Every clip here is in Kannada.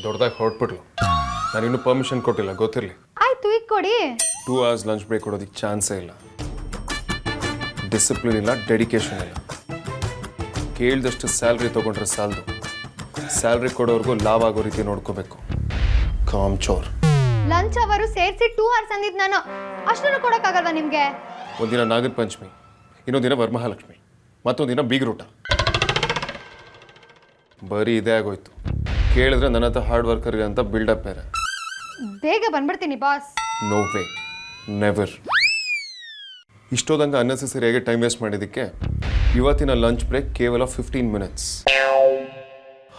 ದೊಡ್ಡದಾಗಿ ಹೊರಟ್ಬಿಟ್ಲು. ನಾನು ಇನ್ನೂ ಪರ್ಮಿಷನ್ ಕೊಟ್ಟಿಲ್ಲ, ಗೊತ್ತಿರಲಿ. ಆಯ್ತು, ಈಗ ಕೊಡಿ. 2 hours ಲಂಚ್ ಬ್ರೇಕ್ ಕೊಡೋದಕ್ಕೆ ಚಾನ್ಸೇ ಇಲ್ಲ. ಡಿಸಿಪ್ಲಿನ್ ಇಲ್ಲ, ಡೆಡಿಕೇಶನ್ ಇಲ್ಲ. ಕೇಳಿದಷ್ಟು ಸ್ಯಾಲ್ರಿ ತೊಗೊಂಡ್ರೆ ಸಾಲದು. ಸ್ಯಾಲ್ರಿ ಕೊಡೋರ್ಗೂ ಲಾಭ ಆಗೋ ರೀತಿ ನೋಡ್ಕೋಬೇಕು. ಕಾಮ್ ಚೋರ್. ಲಂಚ್ ಅವರು ಸೇರಿಸಿ 2 hours ಅಂದಿದ್ದು ನಾನು. ಅಷ್ಟನ್ನು ಕೊಡೋಕ್ಕಾಗಲ್ವಾ ನಿಮಗೆ? ಒಂದಿನ ನಾಗರ ಪಂಚಮಿ, ಇನ್ನೊಂದಿನ ವರಮಹಾಲಕ್ಷ್ಮಿ, ಮತ್ತೊಂದಿನ ಬೀಗರೂಟ. ಬರೀ ಇದೇ ಆಗೋಯ್ತು. ಕೇಳಿದ್ರೆ ನನ್ನ ಹತ್ರ ಹಾರ್ಡ್ ವರ್ಕರ್ಗೆ ಅಂತ ಬಿಲ್ಡಪ್ ಬೇರೆ. ಬೇಗ ಬಂದ್ಬಿಡ್ತೀನಿ ಬಾಸ್. No way, never. ಇಷ್ಟೋದಂಗೆ ಅನ್ನೆಸೆಸರಿಯಾಗಿ ಟೈಮ್ ವೇಸ್ಟ್ ಮಾಡಿದ್ದಕ್ಕೆ ಇವತ್ತಿನ ಲಂಚ್ ಬ್ರೇಕ್ ಕೇವಲ 15 minutes.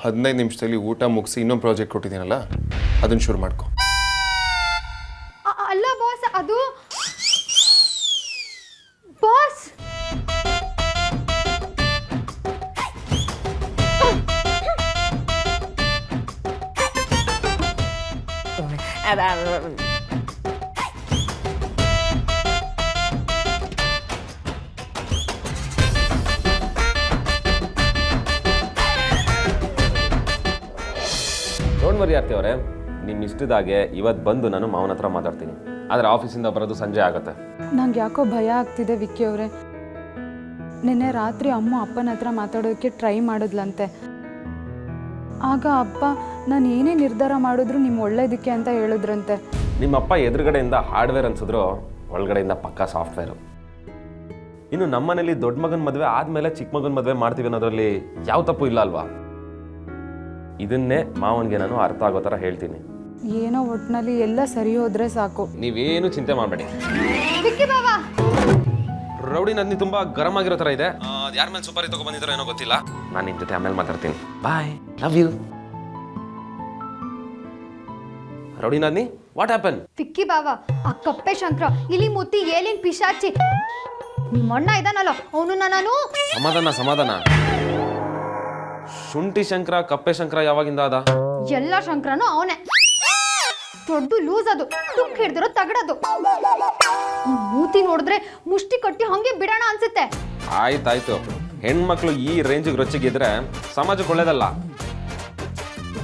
15 ನಿಮಿಷದಲ್ಲಿ ಊಟ ಮುಗಿಸಿ ಇನ್ನೊಂದು ಪ್ರಾಜೆಕ್ಟ್ ಕೊಟ್ಟಿದ್ದೀನಲ್ಲ, ಅದನ್ನು ಶುರು ಮಾಡ್ಕೊ. ಅಲ್ಲ ಬಾಸ್, ಅದು ಬಾಸ್. ಡೋಂಟ್ ವರಿ ಆರ್ತಿ ಅವರೇ, ನಿಮ್ಮ ಇಷ್ಟದಾಗೆ ಇವತ್ತು ಬಂದು ನಾನು ಮಾವನ ಹತ್ರ ಮಾತಾಡ್ತೀನಿ. ಆದರೆ ಆಫೀಸಿಂದ ಬರೋದು ಸಂಜೆ ಆಗುತ್ತೆ. ನಂಗೆ ಯಾಕೋ ಭಯ ಆಗ್ತಿದೆ ವಿಕ್ಕಿ ಅವರೇ. ನಿನ್ನೆ ರಾತ್ರಿ ಅಪ್ಪನ ಹತ್ರ ಮಾತಾಡೋದಕ್ಕೆ ಟ್ರೈ ಮಾಡಿದ್ಲಂತೆ. ಆಗ ಅಪ್ಪ ನಾನು ಏನೇ ನಿರ್ಧಾರ ಮಾಡಿದ್ರು ನಿಮ್ಮ ಒಳ್ಳೇದಕ್ಕೆ ಅಂತ ಹೇಳಿದ್ರಂತೆ. ನಿಮ್ಮಪ್ಪ ಎದುರುಗಡೆಯಿಂದ ಹಾರ್ಡ್ವೇರ್ ಅನ್ಸಿದ್ರು, ಒಳಗಡೆಯಿಂದ ಪಕ್ಕಾ ಸಾಫ್ಟ್ವೇರು. ಇನ್ನು ನಮ್ಮನೇಲಿ ದೊಡ್ಡ ಮಗನ ಮದುವೆ ಆದಮೇಲೆ ಚಿಕ್ಕ ಮಗನ ಮದುವೆ ಮಾಡ್ತೀವಿ ಅನ್ನೋದ್ರಲ್ಲಿ ಯಾವ ತಪ್ಪು ಇಲ್ಲ ಅಲ್ವಾ? ಇದನ್ನೇ ಮಾವನಿಗೆ ನಾನು ಅರ್ಥ ಆಗೋ ಥರ ಹೇಳ್ತೀನಿ. ಏನೋ ಒಟ್ಟಿನಲ್ಲಿ ಎಲ್ಲ ಸರಿ ಹೋದ್ರೆ ಸಾಕು. ನೀವೇನು ಚಿಂತೆ ಮಾಡಬೇಡಿ. ವಿಕ್ಕಿ ಬಾವಾ, ರೌಡಿ ನಂದಿ ತುಂಬಾ ಗರಂ ಆಗಿರೋ ಥರ ಇದೆ. ಯಾರ ಮೇಲೆ ಸುಪಾರಿ ತಗೊಂಡ್ಬಂದಿದ್ದಾರೋ ಏನೋ ಗೊತ್ತಿಲ್ಲ. ನಾನು ನಿಮ್ಮ ಜೊತೆ ಆಮೇಲೆ ಮಾತಾಡ್ತೀನಿ. Bye, love you. Rowdy Nandi, what happen? Vicky ಬಾವಾ, ಆ ಕಪ್ಪೆ ಶಂಕರ ಇಲಿ ಮುತ್ತಿ ಏಲಿನ ಪಿಶಾಚಿ ನಿಮ್ಮ ಅಣ್ಣ ಇದಾನಲ್ಲ, ಅವನನ್ನ ನಾನು. ಸಮಾಧಾನ. ಶುಂಠಿ ಶಂಕರ ಕಪ್ಪೆ ಶಂಕರ ಯಾವಾಗಿಂದ ಅದ? ಎಲ್ಲ ಶಂಕರನು ಅವನೇ. ದೊಡ್ಡ ಲೂಸ್ ಅದು, ತುಕ್ ಹಿಡ್ದಿರೋ ತಗಡದು. ಮೂತಿ ನೋಡಿದ್ರೆ ಮುಷ್ಟಿ ಕಟ್ಟಿ ಹಂಗೆ ಬಿಡೋಣ ಅನ್ಸುತ್ತೆ. ಆಯ್ತಾಯ್ತು, ಹೆಣ್ಮಕ್ಳು ಈ ರೇಂಜಿಗೆ ರೊಚ್ಚಿಗಿದ್ರೆ ಸಮಾಜಕ್ಕೆ ಒಳ್ಳೇದಲ್ಲ.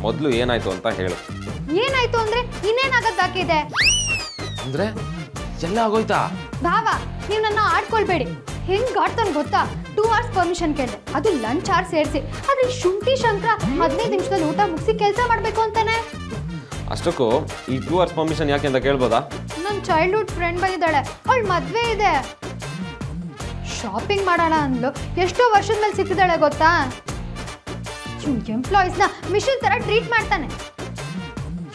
ಮೊದಲು ಏನಾಯ್ತು ಅಂತ ಹೇಳು. ಏನಾಯ್ತು ಅಂದ್ರೆ ಇನ್ನೇನಾಗದ್ದಾಕಿದೆ ಅಂದ್ರೆ ಎಲ್ಲ ಆಗೋಯ್ತಾ? ಬಾವಾ, ನೀವು ನನ್ನ ಆಡ್ಕೊಳ್ಬೇಡಿ. ಹೆಂಗ್ ಆಡ್ತಾನೆ ಗೊತ್ತಾ? 2 hours ಪರ್ಮಿಷನ್ ಕೇಳಿದೆ, ಅದು ಲಂಚ್ ಅವರ್ ಸೇರಿಸಿ. ಆದ್ರೆ ಶುಂಠಿ ಶಂಕರ 15 ನಿಮಿಷದಲ್ಲಿ ಊಟ ಮುಗಿಸಿ ಕೆಲಸ ಮಾಡ್ಬೇಕು ಅಂತಾನೆ. ಅಷ್ಟಕ್ಕೂ ಈ 2 hours ಪರ್ಮಿಷನ್ ಯಾಕೆ ಅಂತ ಕೇಳ್ಬೋದಾ? ನನ್ನ ಚೈಲ್ಡ್ಹುಡ್ ಫ್ರೆಂಡ್ ಬಂದಿದ್ದಾಳೆ, ಅವಳ ಮದ್ವೆ ಇದೆ. ಶಾಪಿಂಗ್ ಮಾಡೋಣ ಅಂದ್ಲು, ಎಷ್ಟೋ ವರ್ಷದ ಮೇಲೆ ಸಿಕ್ಕಿದ್ದಾಳೆ ಗೊತ್ತಾ? ಎಂಪ್ಲಾಯೀಸ್ನ ಮಿಷಿನ್ ತರ ಟ್ರೀಟ್ ಮಾಡ್ತಾನೆ.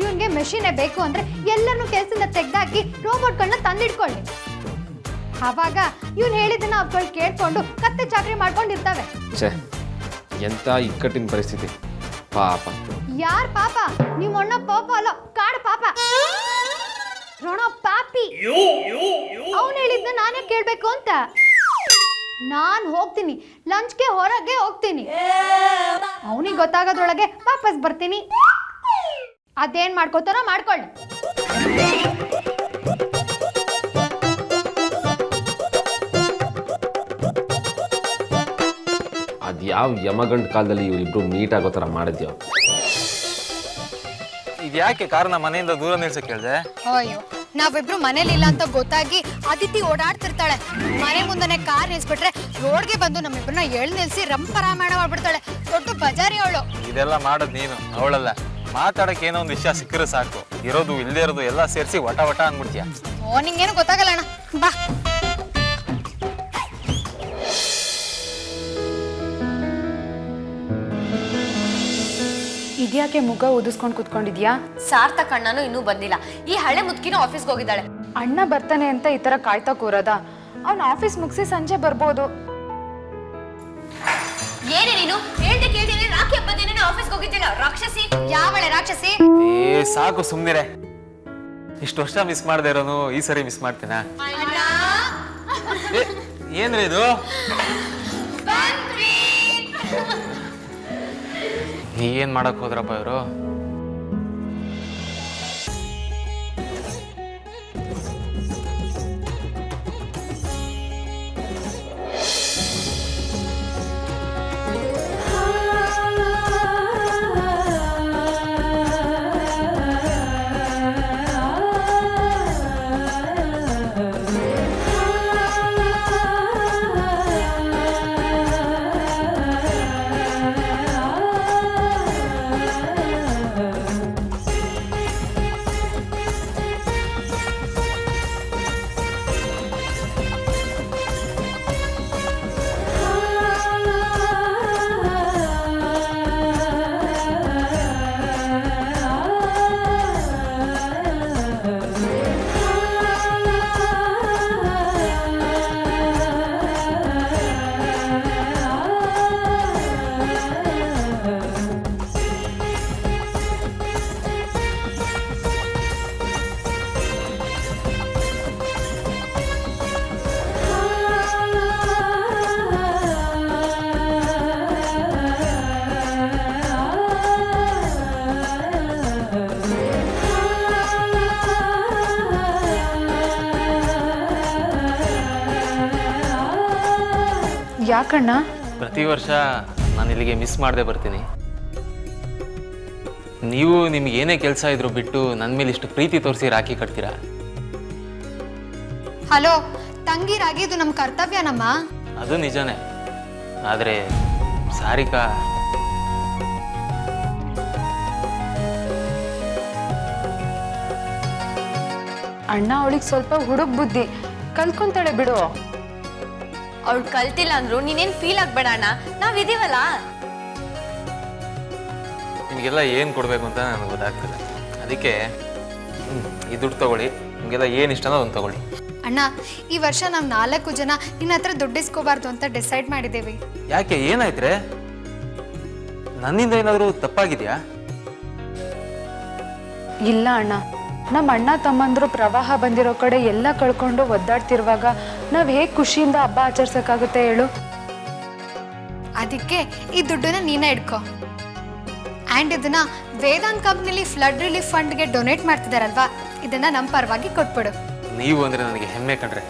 ಇವನ್ಗೆ ಮೆಷಿನೇ ಬೇಕು ಅಂದ್ರೆ ಎಲ್ಲರನ್ನೂ ಕೆಲಸದಿಂದ ತೆಗ್ದಾಕಿ ರೋಬೋಟ್ಗಳನ್ನ ತಂದಿಡ್ಕೊಳ್ಳಿ. ಆವಾಗ ಇವನ್ ಹೇಳಿದ್ದನ್ನ ಅವ್ಗಳು ಕೇಳ್ಕೊಂಡು ಕತ್ತೆ ಚಾಕ್ರಿ ಮಾಡ್ಕೊಂಡಿರ್ತಾವೆ. ಛೇ, ಎಂತ ಇಕ್ಕಟ್ಟಿನ ಪರಿಸ್ಥಿತಿ ಪಾಪ. ಯಾರ್ ಪಾಪ? ನಿಮ್ಮ ಅಣ್ಣ ಪಾಪ ಅಲ್ಲ, ಕಾಡು ಪಾಪ. ರಣ ಪಾಪಿ. ಅವನು ಹೇಳಿದ್ನ ನಾನೇ ಕೇಳ್ಬೇಕು ಅಂತ. ನಾನ್ ಹೋಗ್ತೀನಿ, ಲಂಚ್ಗೆ ಹೊರಗೆ ಹೋಗ್ತೀನಿ. ಅವನಿಗೆ ಗೊತ್ತಾಗೋದ್ರೊಳಗೆ ವಾಪಸ್ ಬರ್ತೀನಿ. ಅದೇನ್ ಮಾಡ್ಕೋತಾನೋ ಮಾಡ್ಕೊಳ್ಳಿ. ಅದ್ಯಾವ ಯಮಗಂಡ್ ಕಾಲದಲ್ಲಿ ಇವರಿಬ್ರು ಮೀಟ್ ಆಗೋ ಥರ ಮಾಡಿದ್ಯೋ. ಇದ್ಯಾಕೆ ಕಾರಣ ಮನೆಯಿಂದ ದೂರ ನಿಲ್ಸಕ್ಕೆ ಹೇಳಿದೆ? ಅಯ್ಯೋ, ನಾವಿಬ್ರು ಮನೇಲಿಲ್ಲ ಅಂತ ಗೊತ್ತಾಗಿ ಅದಿತಿ ಓಡಾಡ್ತಿರ್ತಾಳೆ. ಮನೆ ಮುಂದನೆ ಕಾರ್ ನಿಲ್ಸ್ಬಿಟ್ರೆ ರೋಡ್ಗೆ ಬಂದು ನಮ್ಮಿಬ್ರನ್ನ ನಿಲ್ಸಿ ರಂಪರಾಮಾಯಣ ಮಾಡ್ಬಿಡ್ತಾಳೆ. ದೊಡ್ಡ ಬಜಾರಿ ಅವಳು. ಇದೆಲ್ಲ ಮಾಡೋದು ನೀನು, ಅವಳಲ್ಲ. ಮಾತಾಡಕ್ಕೆ ಏನೋ ಒಂದು ವಿಷಯ ಸಿಕ್ಕರೆ ಸಾಕು, ಇರೋದು ಇಲ್ಲದೆ ಇರೋದು ಎಲ್ಲ ಸೇರಿಸಿ ವಟ ಅಂದ್ಬಿಡ್ತೀಯ. ಓ, ನಿಂಗೇನು ಗೊತ್ತಾಗಲ್ಲ ಅಣ್ಣ, ಬಾ. ಇದ್ಯಾಕೆ ಮುಖ ಊದಿಸ್ಕೊಂಡು ಕುತ್ಕೊಂಡಿದ್ಯಾ? ಸಾರ್ಥಕ್ ಅಣ್ಣನೂ ಇನ್ನೂ ಬಂದಿಲ್ಲ. ಈ ಹಳೆ ಮುದುಕಿನ ಆಫೀಸ್ಗೆ ಹೋಗಿದ್ದಾಳೆ. ಅಣ್ಣ ಬರ್ತಾನೆ ಅಂತ ಈ ತರ ಕಾಯ್ತಾ ಕೂರದ? ಅವ್ನ ಆಫೀಸ್ ಮುಗಿಸಿ ಸಂಜೆ ಬರ್ಬೋದು. ಏನೇ ನೀನು ಹೇಳ್ದೆ ಕೇಳ್ದೇನೆ ರಾಖಿ ಹಬ್ಬದೇನೆ ಆಫೀಸ್ಗೆ ಹೋಗಿದ್ದಿಲ್ಲ ರಾಕ್ಷಸಿ. ಯಾವಳೆ ರಾಕ್ಷಸಿ? ಸಾಕು ಸುಮ್ನಿರೆ. ಇಷ್ಟು ವರ್ಷ ಮಿಸ್ ಮಾಡದೆ ಇರೋನು ಈ ಸರಿ ಮಿಸ್ ಮಾಡ್ತೀನ? ಏನ್ರಿ ಇದು? ಏನ್ ಮಾಡಕ್ ಹೋದ್ರಪ್ಪ ಇವರು? ಯಾಕಣ್ಣ? ಪ್ರತಿ ವರ್ಷ ನಾನು ಇಲ್ಲಿಗೆ ಮಿಸ್ ಮಾಡದೆ ಬರ್ತೀನಿ. ನೀವು ನಿಮ್ಗೆ ಏನೇ ಕೆಲಸ ಇದ್ರು ಬಿಟ್ಟು ನನ್ನ ಮೇಲೆ ಇಷ್ಟು ಪ್ರೀತಿ ತೋರಿಸಿ ರಾಖಿ ಕಟ್ತೀರಾ. ಹಲೋ, ತಂಗಿರಾಗಿ ಇದು ನಮ್ಮ ಕರ್ತವ್ಯನಮ್ಮ. ಅದು ನಿಜನೇ. ಆದರೆ ಸಾರಿಕಾ, ಅಣ್ಣ ಅವಳಿಗೆ ಸ್ವಲ್ಪ ಹುಡುಗ ಬುದ್ಧಿ, ಕಲ್ತ್ಕೊಂತಾಳೆ ಬಿಡು. ಅವ್ಳು ಕಲ್ತಿಲ್ಲ ಅಂದ್ರು ನೀನೇನ್ ಫೀಲ್ ಆಗ್ಬೇಡ ಅಣ್ಣ, ನಾವಿದೀವಲ್ಲ. ನಿಮಗೆಲ್ಲ ಏನು ಕೊಡಬೇಕು ಅಂತ ನನಗೆ ಗೊತ್ತಾಗ್ತಿಲ್ಲ. ಅದಕ್ಕೆ ಈ ದುಡ್ಡು ತಗೊಳ್ಳಿ, ನಿಮಗೆಲ್ಲ ಏನು ಇಷ್ಟನೋ ಅದನ್ನು ತಗೊಳ್ಳಿ. ಅಣ್ಣ, ಈ ವರ್ಷ ನಾವು 4 ಜನ ನಿನ್ನ ಹತ್ರ ದುಡ್ಡು ಇಸ್ಕೋಬಾರ್ದು ಅಂತ ಡಿಸೈಡ್ ಮಾಡಿದ್ದೀವಿ. ಯಾಕೆ, ಏನಾಯ್ತ್ರೆ? ನನ್ನಿಂದ ಏನಾದರೂ ತಪ್ಪಾಗಿದೆಯಾ? ಇಲ್ಲ ಅಣ್ಣ, ನಮ್ಮ ಅಣ್ಣ ತಮ್ಮಂದ್ರು ಪ್ರವಾಹ ಬಂದಿರೋ ಕಡೆ ಎಲ್ಲ ಕಳ್ಕೊಂಡು ಒದ್ದಾಡ್ತಿರುವಾಗ ನಾವು ಹೇಗೆ ಖುಷಿಯಿಂದ ಹಬ್ಬ ಆಚರಿಸೋಕ್ಕಾಗುತ್ತೆ ಹೇಳು? ಅದಕ್ಕೆ ಈ ದುಡ್ಡನ್ನ ನೀನೇ ಇಡ್ಕೊ. ಆ್ಯಂಡ್ ಇದನ್ನ ವೇದಾಂತ್ ಕಂಪ್ನಿಲಿ ಫ್ಲಡ್ ರಿಲೀಫ್ ಫಂಡ್ಗೆ ಡೊನೇಟ್ ಮಾಡ್ತಿದ್ದಾರಲ್ವಾ, ಇದನ್ನ ನಮ್ಮ ಪರವಾಗಿ ಕೊಟ್ಬಿಡು. ನೀವು ಅಂದರೆ ನನಗೆ ಹೆಮ್ಮೆ ಕಣ್ರೆ.